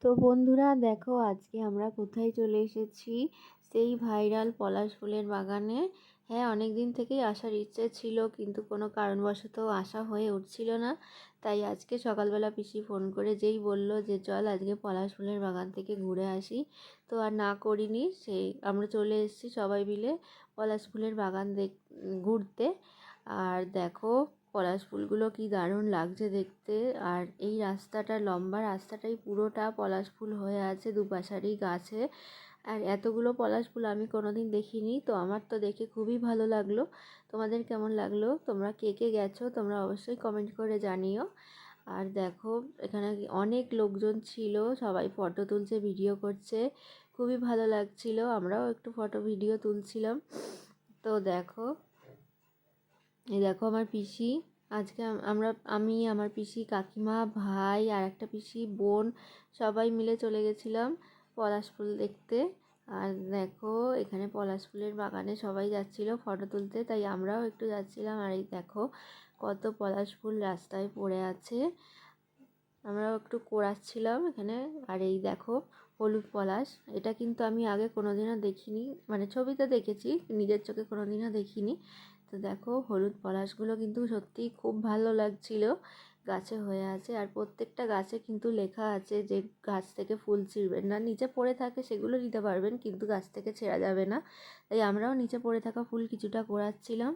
তো বন্ধুরা দেখো আজকে আমরা কোথায় চলে এসেছি, সেই ভাইরাল পলাশ ফুলের বাগানে। হ্যাঁ, অনেক দিন থেকেই আসার ইচ্ছে ছিল, কিন্তু কোনো কারণবশত আসা হয়ে উঠছিল না। তাই আজকে সকালবেলা পিসি ফোন করে যেই বলল যে চল আজকে পলাশ ফুলের বাগান থেকে ঘুরে আসি, তো আর না করিনি, সেই আমরা চলে এসেছি সবাই মিলে পলাশ ফুলের বাগান ঘুরতে। আর দেখো পলাশ ফুলগুলো কি দারুণ লাগছে দেখতে। আর এই রাস্তাটা, লম্বা রাস্তাটাই পুরোটা পলাশ ফুল হয়ে আছে দুপাশারই গাছে। আর এতগুলো পলাশ ফুল আমি কোনোদিন দেখিনি, তো আমার তো দেখে খুবই ভালো লাগলো। তোমাদের কেমন লাগলো? তোমরা কে কে গেছো তোমরা অবশ্যই কমেন্ট করে জানিও। আর দেখো এখানে অনেক লোকজন ছিল, সবাই ফটো তুলছে, ভিডিও করছে, খুবই ভালো লাগছিল। আমরাও একটু ফটো ভিডিও তুলছিলাম। তো দেখো, এই দেখো আমার পিসি, আজকে আমি আমার পিসি, কাকিমা, ভাই আর একটা পিসি, বোন, সবাই মিলে চলে গেছিলাম পলাশ ফুল দেখতে। আর দেখো এখানে পলাশ ফুলের বাগানে সবাই যাচ্ছিল ফটো তুলতে, তাই আমরাও একটু যাচ্ছিলাম। আর এই দেখো কত পলাশ ফুল রাস্তায় পড়ে আছে, আমরাও একটু কোড়াচ্ছিলাম এখানে। আর এই দেখো হলুদ পলাশ, এটা কিন্তু আমি আগে কোনোদিনও দেখিনি, মানে ছবিতে দেখেছি, নিজের চোখে কোনোদিনও দেখিনি। তো দেখো হলুদ পলাশগুলো কিন্তু সত্যিই খুব ভালো লাগছিল, গাছে হয়ে আছে। আর প্রত্যেকটা গাছে কিন্তু লেখা আছে যে গাছ থেকে ফুল ছিঁড়বেন না, নিচে পড়ে থাকে সেগুলো নিতে পারবেন, কিন্তু গাছ থেকে ছেঁড়া যাবে না। তাই আমরাও নিচে পড়ে থাকা ফুল কিছুটা কোড়াচ্ছিলাম।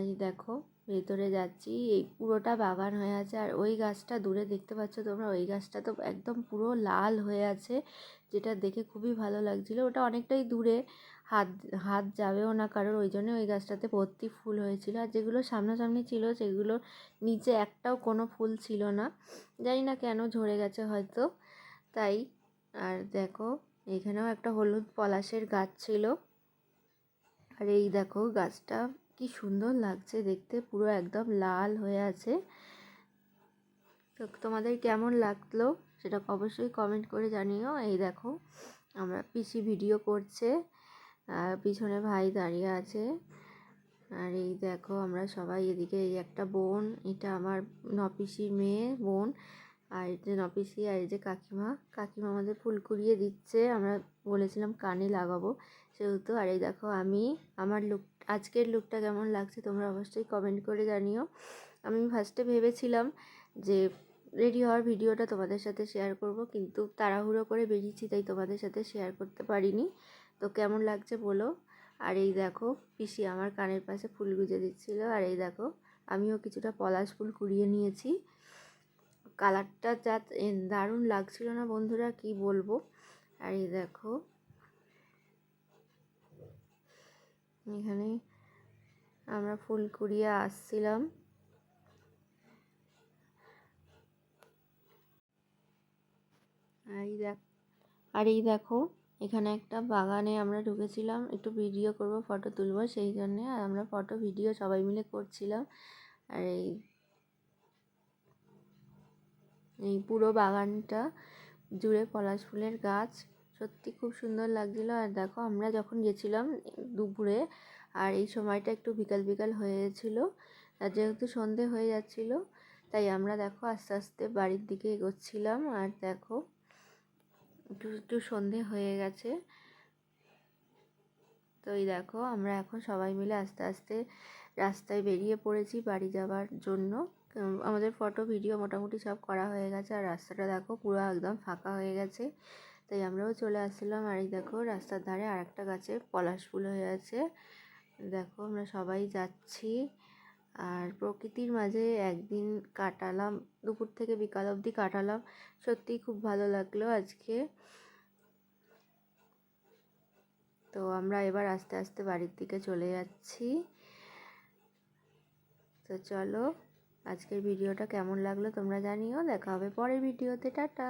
এই দেখো ভেতরে যাচ্ছি, এই পুরোটা বাগান হয়ে আছে। আর ওই গাছটা দূরে দেখতে পাচ্ছ তোমরা, ওই গাছটা তো একদম পুরো লাল হয়ে আছে, যেটা দেখে খুবই ভালো লাগছিল। ওটা অনেকটাই দূরে, হাত হাত যাবেও না কারোর, ওই জন্য ওই গাছটাতে ভর্তি ফুল হয়েছিল। আর যেগুলো সামনাসামনি ছিল সেগুলো নিচে একটাও কোনো ফুল ছিল না, জানি না কেন ঝরে গেছে হয়তো, তাই। আর দেখো এখানেও একটা হলুদ পলাশের গাছ ছিল। আর এই দেখো গাছটা কি সুন্দর লাগছে দেখতে, পুরো একদম লাল হয়ে আছে। তো তোমাদের কেমন লাগলো সেটা অবশ্যই কমেন্ট করে জানিও। এই দেখো আমরা পিসি ভিডিও করছে, আর পিছনে ভাই দাঁড়িয়ে আছে। আর এই দেখো আমরা সবাই এদিকে, এই একটা বোন, এটা আমার নপিসির মেয়ে বোন, আর এই যে নপিসি, আর এই যে কাকিমা, কাকিমা আমাদের ফুল কুড়িয়ে দিচ্ছে, আমরা বলেছিলাম কানে লাগাবো সেহেতু। আর এই দেখো আমি, আমার লুক, আজকের লুকটা কেমন লাগছে তোমরা অবশ্যই কমেন্ট করে জানিও। আমি ফার্স্টে ভেবেছিলাম যে রেডি হওয়ার ভিডিওটা তোমাদের সাথে শেয়ার করব, কিন্তু তাড়াহুড়ো করে বেরিয়েছি তাই তোমাদের সাথে শেয়ার করতে পারিনি। তো কেমন লাগছে বলো। আর এই দেখো পিসি আমার কানের পাশে ফুল গুজে দিচ্ছিলো। আর এই দেখো আমিও কিছুটা পলাশ ফুল কুড়িয়ে নিয়েছি, কালারটা যা দারুণ লাগছিল না বন্ধুরা, কি বলবো। আর এই দেখো এখানে আমরা ফুল কুড়িয়ে আসছিলাম। আর এই দেখো এখানে একটা বাগানে আমরা ঢুকেছিলাম, একটু ভিডিও করব, ফটো তুলবো সেই জন্যে। আর আমরা ফটো ভিডিও সবাই মিলে করছিলাম। আর এই পুরো বাগানটা জুড়ে পলাশ ফুলের গাছ, সত্যি খুব সুন্দর লাগছিলো। আর দেখো আমরা যখন গেছিলাম দুপুরে, আর এই সময়টা একটু বিকাল বিকাল হয়েছিল, আর যেহেতু সন্ধে হয়ে যাচ্ছিলো তাই আমরা দেখো আস্তে আস্তে বাড়ির দিকে এগোচ্ছিলাম। আর দেখো একটু একটু সন্ধে হয়ে গেছে। তো এই দেখো আমরা এখন সবাই মিলে আস্তে আস্তে রাস্তায় বেরিয়ে পড়েছি বাড়ি যাওয়ার জন্য। আমাদের ফটো ভিডিও মোটামুটি সব করা হয়ে গেছে, আর রাস্তাটা দেখো পুরো একদম ফাঁকা হয়ে গেছে, তাই আমরাও চলে আসছিলাম। আর এই দেখো রাস্তার ধারে আর একটা গাছে পলাশ ফুল হয়ে আছে। দেখো আমরা সবাই যাচ্ছি, আর প্রকৃতির মাঝে একদিন কাটালাম, দুপুর থেকে বিকাল অবধি কাটালাম, সত্যিই খুব ভালো লাগলো আজকে। তো আমরা এবার আস্তে আস্তে বাড়ির দিকে চলে যাচ্ছি। তো চলো, আজকের ভিডিওটা কেমন লাগলো তোমরা জানিও। দেখা হবে পরের ভিডিওতে, টাটা।